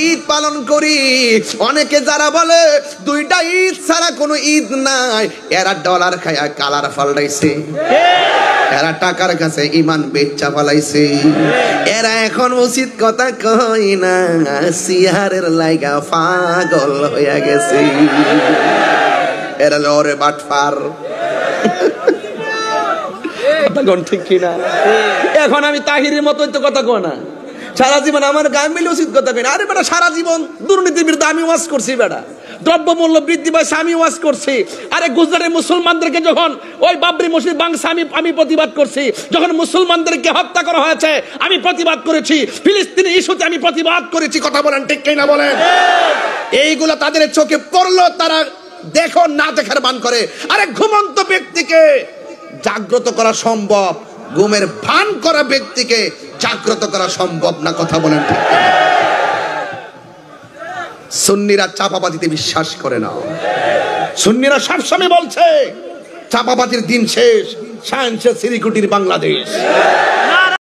ঈদ পালন করি। অনেকে যারা বলে দুইটা ঈদ ছাড়া কোনো ঈদ নাই, এরা ডলার খায়া কালার পাল্টাইছে, এরা টাকার কাছে ইমান বেচা ফলাইছে। এরা এখন উচিত কথা কই না, সিহারের লাইগা পাগল হইয়া গেছে। এরা লরে বাটফার, ঠিক কিনা? এখন আমি তাহিরের মতো তো কথা কো না, সারা জীবন আমার গায়ে মিলে উচিত কথা কই না। আরে বেটা, সারা জীবন দুর্নীতির বিরুদ্ধে আমি ওয়াজ করছি বেটা, দ্রব্যমূল্য বৃদ্ধি পাইছে আমি ওয়াজ করছি। আরে গুজরাটের মুসলমানদেরকে যখন ওই বাবরি মসজিদ ভাঙছে আমি প্রতিবাদ করছি, যখন মুসলমানদেরকে হত্যা করা হয়েছে আমি প্রতিবাদ করেছি, ফিলিস্তিনি ইস্যুতে আমি প্রতিবাদ করেছি। কথা বলেন ঠিক কিনা বলেন? এইগুলো তাদের চোখে পড়লো, তারা দেখো না দেখার ভান করে। আরে ঘুমন্ত ব্যক্তিকে জাগ্রত করা সম্ভব, ঘুমের ভান করা ব্যক্তিকে জাগ্রত করা সম্ভব না। কথা বলেন ঠিক কিনা? সুন্নিরা চাপাবাজিতে বিশ্বাস করে না। সুন্নিরা সবসময় বলছে চাপাবাজির দিন শেষ, সায়েন্সের সিরিকুটির বাংলাদেশ।